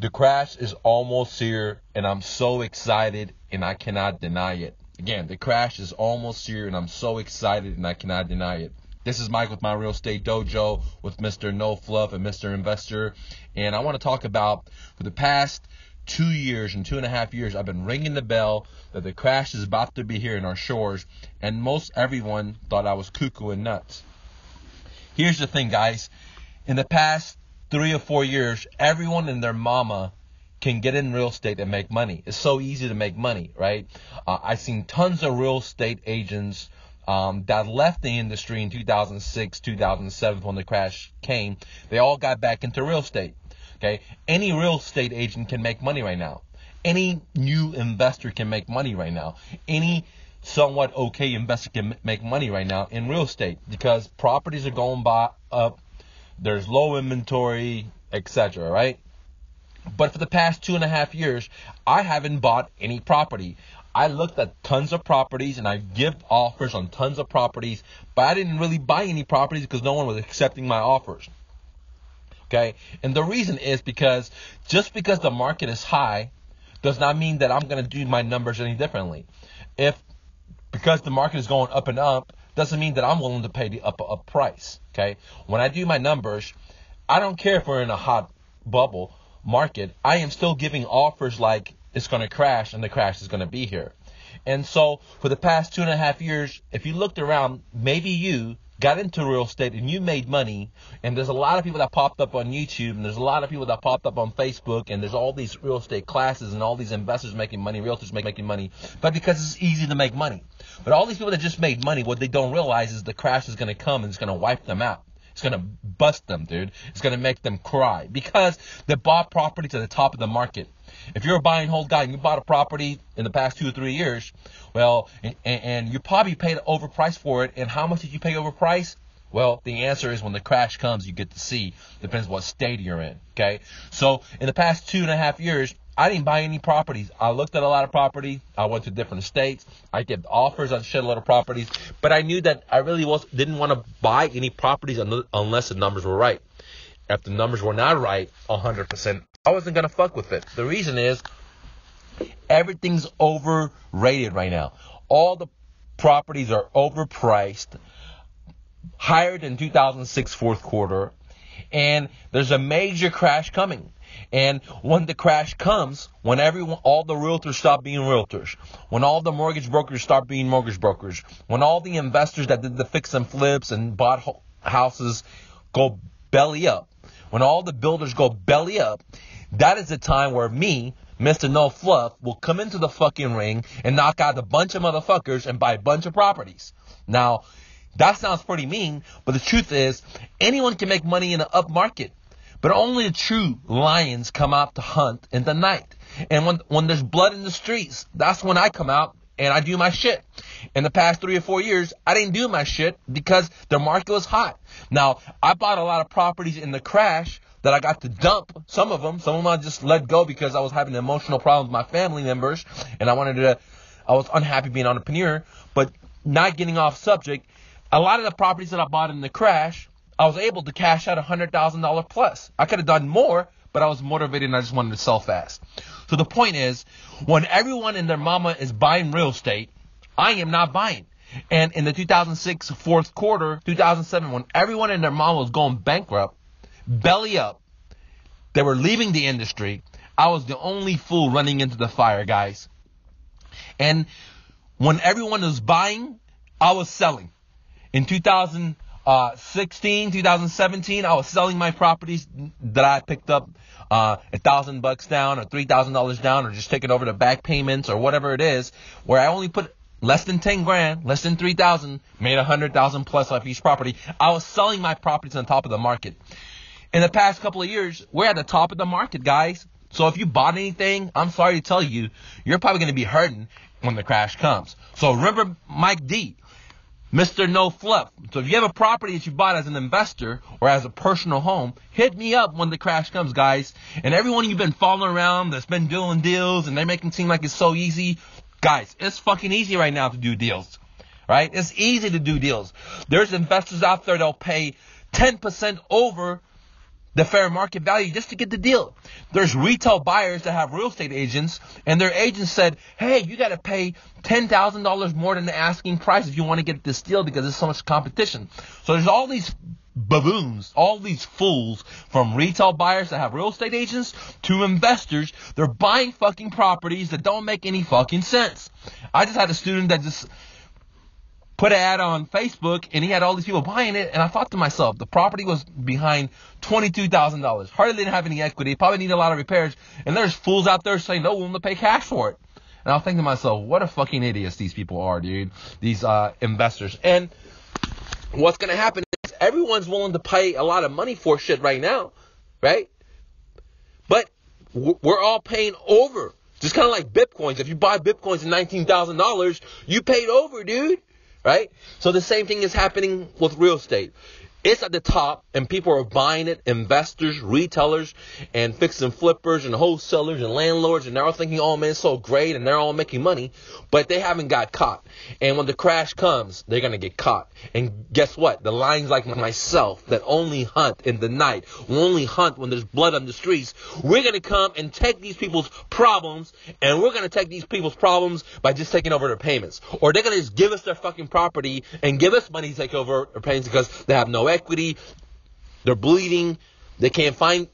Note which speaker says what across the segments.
Speaker 1: The crash is almost here, and I'm so excited, and I cannot deny it. Again, the crash is almost here, and I'm so excited, and I cannot deny it. This is Mike with My Real Estate Dojo with Mr. No Fluff and Mr. Investor, and I want to talk about for the past 2 years and 2.5 years, I've been ringing the bell that the crash is about to be here in our shores, and most everyone thought I was cuckoo and nuts. Here's the thing, guys. In the past 3 or 4 years, everyone and their mama can get in real estate and make money. It's so easy to make money, right? I've seen tons of real estate agents that left the industry in 2006, 2007 when the crash came. They all got back into real estate. Okay, any real estate agent can make money right now. Any new investor can make money right now. Any somewhat okay investor can make money right now in real estate because properties are going up. There's low inventory, etc. Right? But for the past 2.5 years, I haven't bought any property. I looked at tons of properties and I give offers on tons of properties, but I didn't really buy any properties because no one was accepting my offers. Okay, and the reason is because just because the market is high does not mean that I'm going to do my numbers any differently. Because the market is going up and up doesn't mean that I'm willing to pay the up price. Okay, when I do my numbers, I don't care if we're in a hot bubble market. I am still giving offers like it's going to crash and the crash is going to be here. And so for the past 2.5 years, if you looked around, maybe you got into real estate and you made money, and there's a lot of people that popped up on YouTube, and there's a lot of people that popped up on Facebook, and there's all these real estate classes and all these investors making money, realtors making money, but because it's easy to make money. But all these people that just made money, what they don't realize is the crash is going to come and it's going to wipe them out. It's going to bust them, dude. It's going to make them cry because they bought property to the top of the market. If you're a buy and hold guy and you bought a property in the past 2 or 3 years, well, and you probably paid overpriced for it. And how much did you pay overpriced? Well, the answer is when the crash comes, you get to see. Depends what state you're in, okay? So in the past 2.5 years, I didn't buy any properties. I looked at a lot of property. I went to different states. I gave offers on shit a lot of properties. But I knew that I really didn't want to buy any properties unless the numbers were right. If the numbers were not right, 100%, I wasn't going to fuck with it. The reason is everything's overrated right now. All the properties are overpriced, higher than 2006 fourth quarter, and there's a major crash coming. And when the crash comes, when all the realtors stop being realtors, when all the mortgage brokers start being mortgage brokers, when all the investors that did the fix and flips and bought houses go belly up, when all the builders go belly up, that is the time where me, Mr. No Fluff, will come into the fucking ring and knock out a bunch of motherfuckers and buy a bunch of properties. Now, that sounds pretty mean, but the truth is, anyone can make money in an up market. But only the true lions come out to hunt in the night. And when there's blood in the streets, that's when I come out and I do my shit. In the past 3 or 4 years, I didn't do my shit because the market was hot. Now, I bought a lot of properties in the crash that I got to dump. Some of them I just let go because I was having emotional problems with my family members. And I was unhappy being an entrepreneur. But not getting off subject, a lot of the properties that I bought in the crash, I was able to cash out $100,000 plus. I could have done more, but I was motivated and I just wanted to sell fast. So the point is, when everyone and their mama is buying real estate, I am not buying. And in the 2006 fourth quarter, 2007, when everyone and their mama was going bankrupt, belly up, they were leaving the industry, I was the only fool running into the fire, guys. And when everyone was buying, I was selling. In 2016, 2017, I was selling my properties that I picked up $1,000 down or $3,000 down or just taking over the back payments or whatever it is, where I only put less than 10 grand, less than 3,000, made 100,000 plus off each property. I was selling my properties on top of the market. In the past couple of years, we're at the top of the market, guys. So if you bought anything, I'm sorry to tell you, you're probably going to be hurting when the crash comes. So remember Mike D, Mr. No Fluff. So if you have a property that you bought as an investor or as a personal home, hit me up when the crash comes, guys. And everyone you've been following around that's been doing deals and they're making it seem like it's so easy, guys, it's fucking easy right now to do deals, right? It's easy to do deals. There's investors out there that'll pay 10% over the fair market value just to get the deal. There's retail buyers that have real estate agents, and their agents said, hey, you got to pay $10,000 more than the asking price if you want to get this deal because there's so much competition. So there's all these baboons, all these fools, from retail buyers that have real estate agents to investors. They're buying fucking properties that don't make any fucking sense. I just had a student that just put an ad on Facebook, and he had all these people buying it, and I thought to myself, the property was behind $22,000. Hardly didn't have any equity, probably needed a lot of repairs, and there's fools out there saying they're willing to pay cash for it. And I'll think to myself, what a fucking idiots these people are, dude, these investors. And what's going to happen is everyone's willing to pay a lot of money for shit right now, right? But we're all paying over. Just kind of like Bitcoins. If you buy Bitcoins at $19,000, you paid over, dude. Right? So the same thing is happening with real estate. It's at the top, and people are buying it. Investors, retailers, and fix and flippers, and wholesalers, and landlords, and they're all thinking, oh man, it's so great, and they're all making money, but they haven't got caught. And when the crash comes, they're going to get caught. And guess what? The lions like myself that only hunt in the night, only hunt when there's blood on the streets, we're going to come and take these people's problems, and we're going to take these people's problems by just taking over their payments. Or they're going to just give us their fucking property and give us money to take over their payments because they have no equity, they're bleeding, they can't do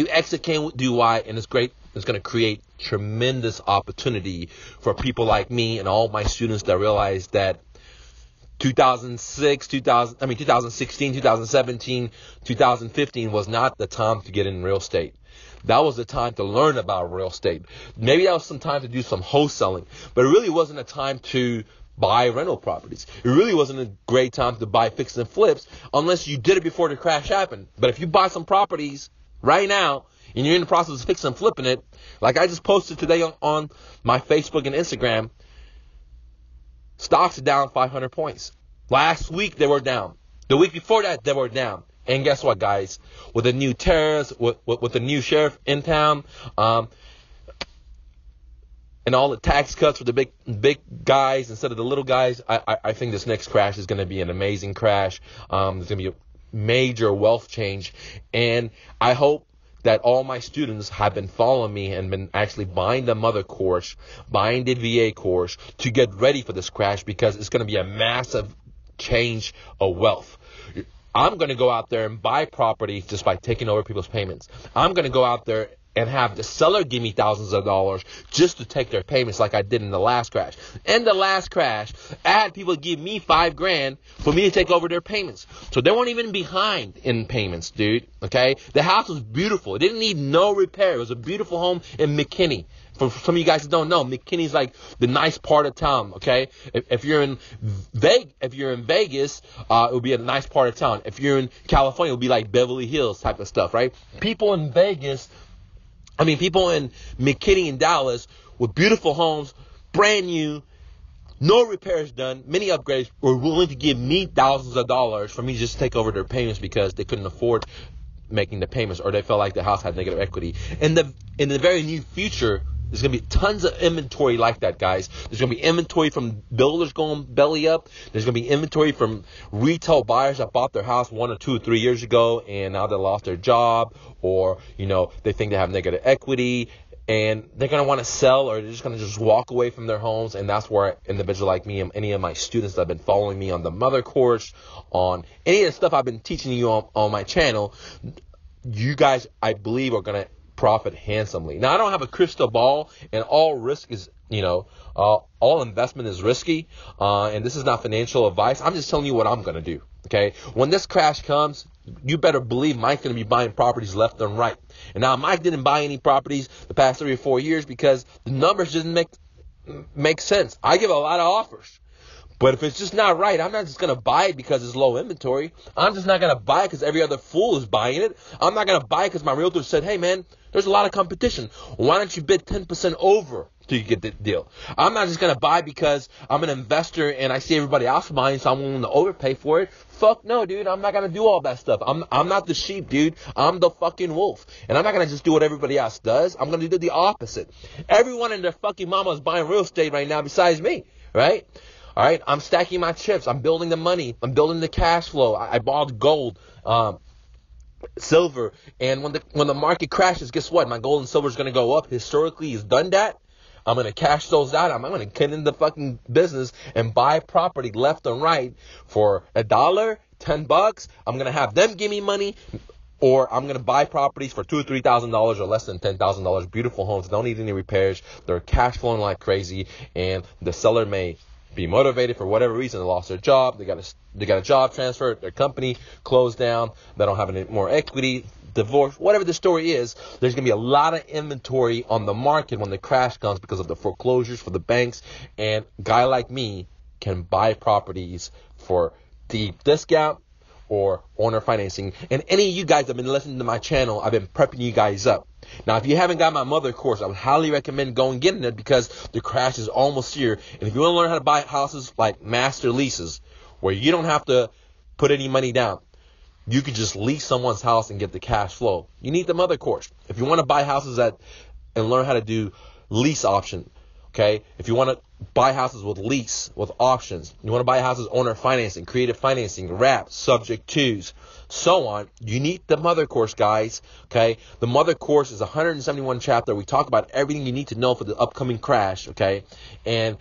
Speaker 1: X, they can't do Y, and it's great. It's going to create tremendous opportunity for people like me and all my students that realize that 2016, 2017, 2015 was not the time to get in real estate. That was the time to learn about real estate. Maybe that was some time to do some wholesaling, but it really wasn't a time to buy rental properties. It really wasn't a great time to buy fix and flips unless you did it before the crash happened. But if you buy some properties right now and you're in the process of fixing and flipping it, like I just posted today on my Facebook and Instagram, stocks are down 500 points. Last week they were down. The week before that they were down. And guess what, guys? With the new tariffs, with the new sheriff in town, and all the tax cuts for the big guys instead of the little guys, I think this next crash is going to be an amazing crash. There's going to be a major wealth change. And I hope that all my students have been following me and been actually buying the mother course, buying the VA course to get ready for this crash, because it's going to be a massive change of wealth. I'm going to go out there and buy property just by taking over people's payments. I'm going to go out there and have the seller give me thousands of dollars just to take their payments, like I did in the last crash. In the last crash, I had people give me $5,000 for me to take over their payments. So they weren't even behind in payments, dude. Okay? The house was beautiful. It didn't need no repair. It was a beautiful home in McKinney. For some of you guys that don't know, McKinney's like the nice part of town, okay? If you're in Vegas, it would be a nice part of town. If you're in California, it would be like Beverly Hills type of stuff, right? People in McKinney and Dallas with beautiful homes, brand new, no repairs done, many upgrades, were willing to give me thousands of dollars for me to just take over their payments because they couldn't afford making the payments, or they felt like the house had negative equity. In the very near future, there's going to be tons of inventory like that, guys. There's going to be inventory from builders going belly up. There's going to be inventory from retail buyers that bought their house 1 or 2 or 3 years ago, and now they lost their job, or, they think they have negative equity, and they're going to want to sell, or they're just going to just walk away from their homes. And that's where individuals like me and any of my students that have been following me on the mother course, on any of the stuff I've been teaching you on my channel, you guys, I believe, are going to profit handsomely. Now, I don't have a crystal ball, and all risk is, all investment is risky, and this is not financial advice. I'm just telling you what I'm going to do, okay? When this crash comes, you better believe Mike's going to be buying properties left and right. And now, Mike didn't buy any properties the past 3 or 4 years because the numbers didn't make sense. I give a lot of offers. But if it's just not right, I'm not just going to buy it because it's low inventory. I'm just not going to buy it because every other fool is buying it. I'm not going to buy it because my realtor said, hey, man, there's a lot of competition. Why don't you bid 10% over till you get the deal? I'm not just going to buy because I'm an investor and I see everybody else buying, so I'm willing to overpay for it. Fuck no, dude. I'm not going to do all that stuff. I'm not the sheep, dude. I'm the fucking wolf. And I'm not going to just do what everybody else does. I'm going to do the opposite. Everyone and their fucking mama is buying real estate right now besides me, right? All right, I'm stacking my chips. I'm building the money. I'm building the cash flow. I bought gold. silver. And when the market crashes, guess what? My gold and silver is going to go up. Historically, it's done that. I'm going to cash those out. I'm going to get in the fucking business and buy property left and right for $1, $10. I'm going to have them give me money, or I'm going to buy properties for $2,000 or $3,000 or less than $10,000. Beautiful homes, don't need any repairs. They're cash flowing like crazy, and the seller may be motivated for whatever reason. They lost their job. They got a job transfer. Their company closed down. They don't have any more equity. Divorce, whatever the story is, there's going to be a lot of inventory on the market when the crash comes because of the foreclosures for the banks. And a guy like me can buy properties for deep discount or owner financing. And any of you guys that have been listening to my channel, I've been prepping you guys up. Now, if you haven't got my mother course, I would highly recommend going getting it because the crash is almost here. And if you want to learn how to buy houses like master leases, where you don't have to put any money down, you could just lease someone's house and get the cash flow, you need the mother course. If you want to buy houses and learn how to do lease option, okay? If you want to buy houses with lease, with options, you want to buy houses owner financing, creative financing, wrap, subject twos, so on, you need the mother course, guys, okay? The mother course is 171 chapter. We talk about everything you need to know for the upcoming crash, okay? And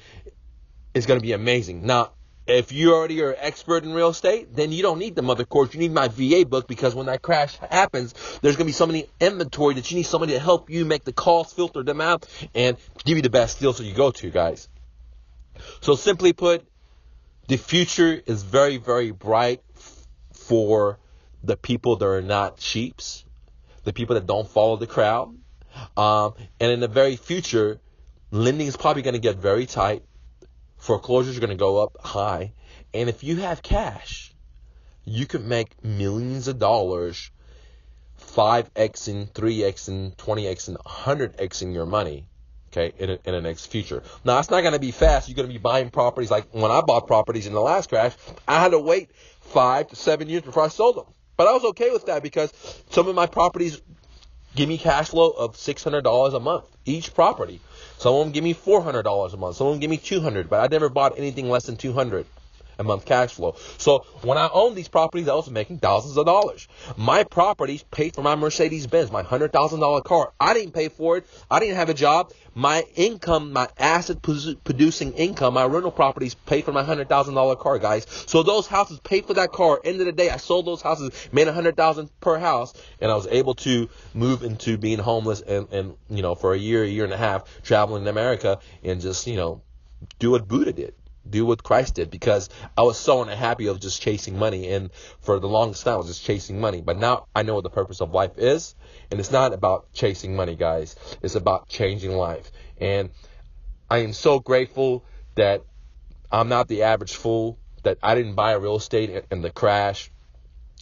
Speaker 1: it's going to be amazing. Now, if you already are an expert in real estate, then you don't need the mother course. You need my VA book, because when that crash happens, there's going to be so many inventory that you need somebody to help you make the calls, filter them out, and give you the best deals that you go to, guys. So simply put, the future is very, very bright for the people that are not sheeps, the people that don't follow the crowd. And in the very future, lending is probably going to get very tight. Foreclosures are going to go up high. And if you have cash, you can make millions of dollars, 5xing, 3xing, 20xing, 100xing your money, okay, in the next future. Now, it's not going to be fast. You're going to be buying properties. Like when I bought properties in the last crash, I had to wait 5 to 7 years before I sold them. But I was okay with that because some of my properties give me cash flow of $600 a month, each property. Some of them give me $400 a month. Some of them give me $200, but I never bought anything less than $200 a month cash flow. So when I owned these properties, I was making thousands of dollars. My properties paid for my Mercedes-Benz, my $100,000 car. I didn't pay for it. I didn't have a job. My income, my asset producing income, my rental properties paid for my $100,000 car, guys. So those houses paid for that car. End of the day, I sold those houses, made $100,000 per house, and I was able to move into being homeless and for a year and a half, traveling in America and just, do what Buddha did. Do what Christ did, because I was so unhappy of just chasing money, and for the longest time I was just chasing money. But now I know what the purpose of life is, and it's not about chasing money, guys. It's about changing life. And I am so grateful that I'm not the average fool, that I didn't buy real estate in the crash.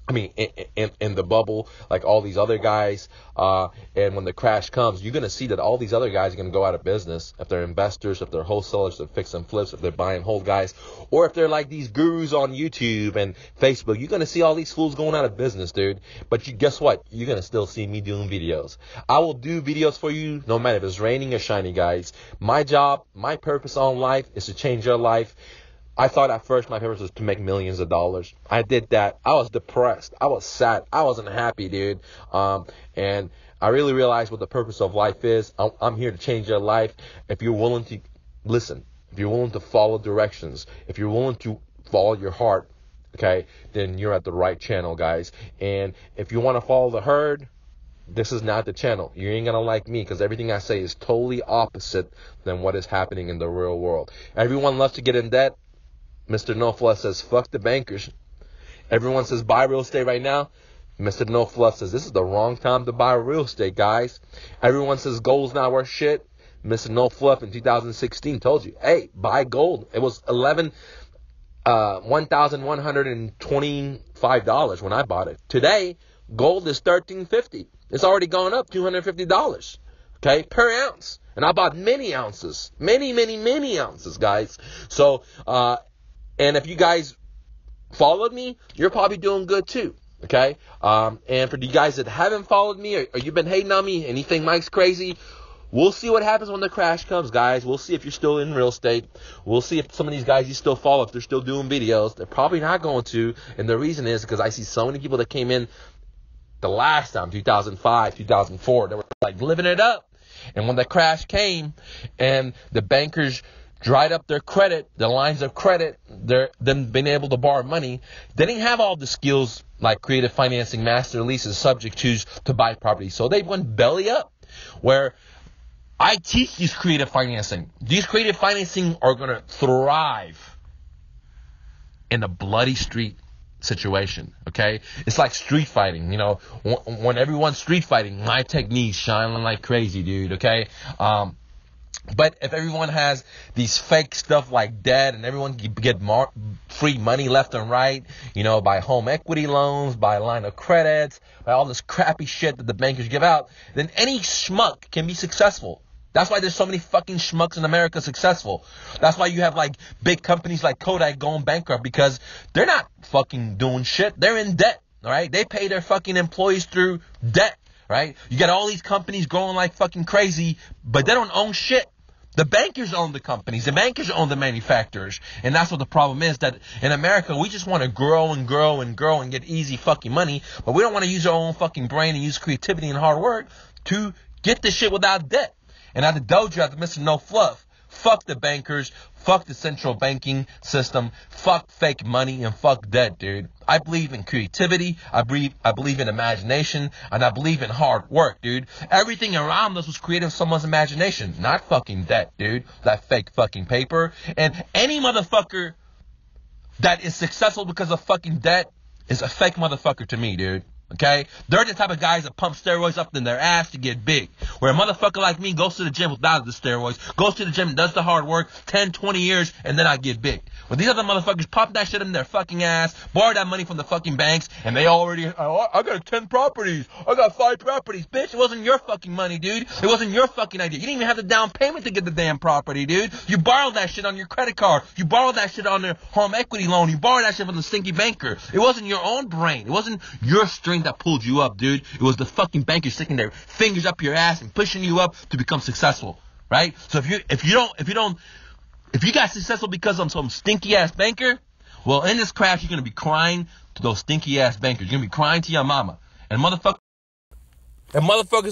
Speaker 1: I mean, in the bubble, like all these other guys. And when the crash comes, you're going to see that all these other guys are going to go out of business. If they're investors, if they're wholesalers, if they're fix and flips, if they're buy and hold guys, or if they're like these gurus on YouTube and Facebook, you're going to see all these fools going out of business, dude. But guess what? You're going to still see me doing videos. I will do videos for you no matter if it's raining or shiny, guys. My job, my purpose on life is to change your life. I thought at first my purpose was to make millions of dollars. I did that. I was depressed. I was sad. I wasn't happy, dude. And I really realized what the purpose of life is. I'm here to change your life. If you're willing to listen, if you're willing to follow directions, if you're willing to follow your heart, okay, then you're at the right channel, guys. And if you want to follow the herd, this is not the channel. You ain't going to like me, because everything I say is totally opposite than what is happening in the real world. Everyone loves to get in debt. Mr. No Fluff says, fuck the bankers. Everyone says, buy real estate right now. Mr. No Fluff says, this is the wrong time to buy real estate, guys. Everyone says gold's not worth shit. Mr. No Fluff in 2016 told you, hey, buy gold. It was $1,125 when I bought it. Today, gold is $1,350. It's already gone up $250, okay, per ounce. And I bought many ounces, many ounces, guys. So, and if you guys followed me, you're probably doing good too, okay? And for you guys that haven't followed me, or you've been hating on me and you think Mike's crazy, we'll see what happens when the crash comes, guys. We'll see if you're still in real estate. We'll see if some of these guys you still follow, if they're still doing videos. They're probably not going to, and the reason is because I see so many people that came in the last time, 2005, 2004. They were like living it up. And when the crash came and the bankers dried up their credit, their lines of credit, them being able to borrow money, they didn't have all the skills like creative financing, master leases, subject to buy property. So they went belly up, where I teach these creative financing. These creative financing are going to thrive in a bloody street situation, okay? It's like street fighting, you know, when everyone's street fighting, my technique's shining like crazy, dude, okay? But if everyone has these fake stuff like debt and everyone can get free money left and right, you know, by home equity loans, by line of credits, by all this crappy shit that the bankers give out, then any schmuck can be successful. That's why there's so many fucking schmucks in America successful. That's why you have like big companies like Kodak going bankrupt, because they're not fucking doing shit. They're in debt, all right? They pay their fucking employees through debt, right? You got all these companies growing like fucking crazy, but they don't own shit. The bankers own the companies. The bankers own the manufacturers. And that's what the problem is, that in America, we just want to grow and grow and grow and get easy fucking money, but we don't want to use our own fucking brain and use creativity and hard work to get this shit without debt. And at the dojo, at the Mr. No Fluff, fuck the bankers, fuck the central banking system, fuck fake money, and fuck debt, dude. I believe in creativity, I believe in imagination, and I believe in hard work, dude. Everything around us was created with someone's imagination, not fucking debt, dude. That fake fucking paper. And any motherfucker that is successful because of fucking debt is a fake motherfucker to me, dude. Okay? They're the type of guys that pump steroids up in their ass to get big. Where a motherfucker like me goes to the gym without the steroids, goes to the gym and does the hard work 10, 20 years, and then I get big. When these other motherfuckers pop that shit in their fucking ass, borrow that money from the fucking banks, and they already, I got 10 properties, I got 5 properties. Bitch, it wasn't your fucking money, dude. It wasn't your fucking idea. You didn't even have the down payment to get the damn property, dude. You borrowed that shit on your credit card. You borrowed that shit on your home equity loan. You borrowed that shit from the stinky banker. It wasn't your own brain. It wasn't your strength that pulled you up, dude. It was the fucking bankers sticking their fingers up your ass and pushing you up to become successful, right? So if you got successful because of some stinky ass banker, well, in this crash, you're gonna be crying to those stinky ass bankers. You're gonna be crying to your mama. And motherfuckers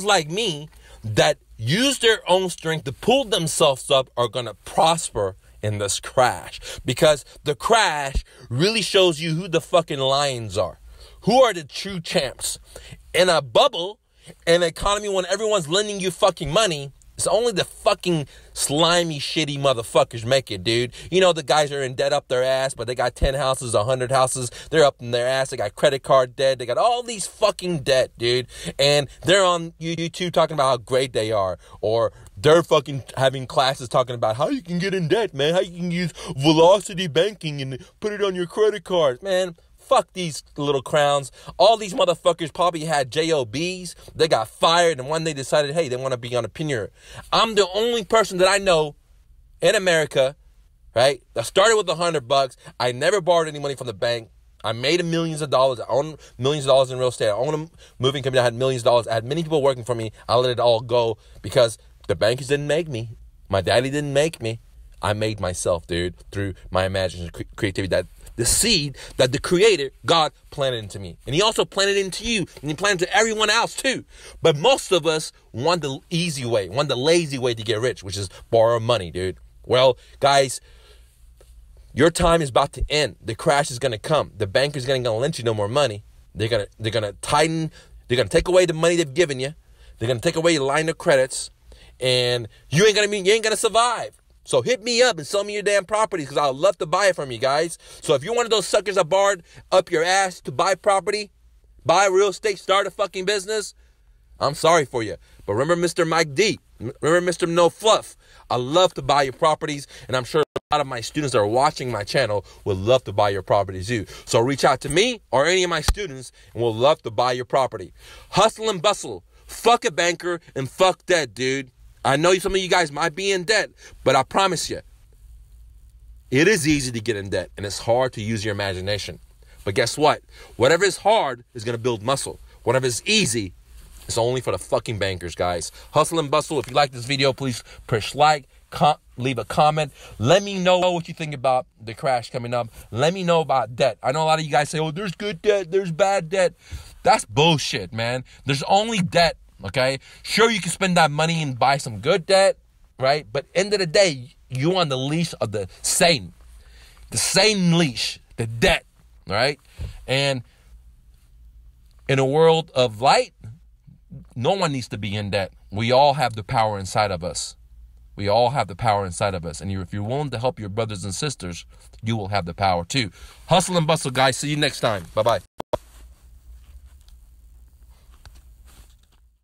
Speaker 1: like me that use their own strength to pull themselves up are gonna prosper in this crash, because the crash really shows you who the fucking lions are. Who are the true champs? In a bubble, in an economy when everyone's lending you fucking money, it's only the fucking slimy, shitty motherfuckers make it, dude. You know, the guys are in debt up their ass, but they got 10 houses, 100 houses. They're up in their ass. They got credit card debt. They got all these fucking debt, dude. And they're on YouTube talking about how great they are. Or they're fucking having classes talking about how you can get in debt, man. How you can use velocity banking and put it on your credit cards, man. Fuck these little crowns. All these motherfuckers probably had JOBs. They got fired, and one day decided, hey, they want to be entrepreneur. I'm the only person that I know in America, right, that started with $100. I never borrowed any money from the bank. I made millions of dollars. I own millions of dollars in real estate. I own a moving company. I had millions of dollars. I had many people working for me. I let it all go because the bankers didn't make me. My daddy didn't make me. I made myself, dude, through my imagination, creativity, that the seed that the Creator, God, planted into me. And He also planted into you, and He planted to everyone else too. But most of us want the easy way, want the lazy way to get rich, which is borrow money, dude. Well, guys, your time is about to end. The crash is going to come. The banker's going to lend you no more money. They're going to tighten. They're going to take away the money they've given you. They're going to take away your line of credits, and you ain't going to survive. So hit me up and sell me your damn properties, because I'd love to buy it from you guys. So if you're one of those suckers that borrowed up your ass to buy property, buy real estate, start a fucking business, I'm sorry for you. But remember Mr. Mike D. Remember Mr. No Fluff. I love to buy your properties, and I'm sure a lot of my students that are watching my channel would love to buy your properties too. So reach out to me or any of my students, and we'll love to buy your property. Hustle and bustle. Fuck a banker and fuck debt, dude. I know some of you guys might be in debt, but I promise you, it is easy to get in debt, and it's hard to use your imagination. But guess what? Whatever is hard is going to build muscle. Whatever is easy is only for the fucking bankers, guys. Hustle and bustle. If you like this video, please push like, leave a comment. Let me know what you think about the crash coming up. Let me know about debt. I know a lot of you guys say, oh, there's good debt, there's bad debt. That's bullshit, man. There's only debt, okay? Sure, you can spend that money and buy some good debt, right? But end of the day, you on the leash of the Satan leash, the debt, right? And in a world of light, no one needs to be in debt. We all have the power inside of us. We all have the power inside of us. And if you're willing to help your brothers and sisters, you will have the power too. Hustle and bustle, guys. See you next time. Bye-bye.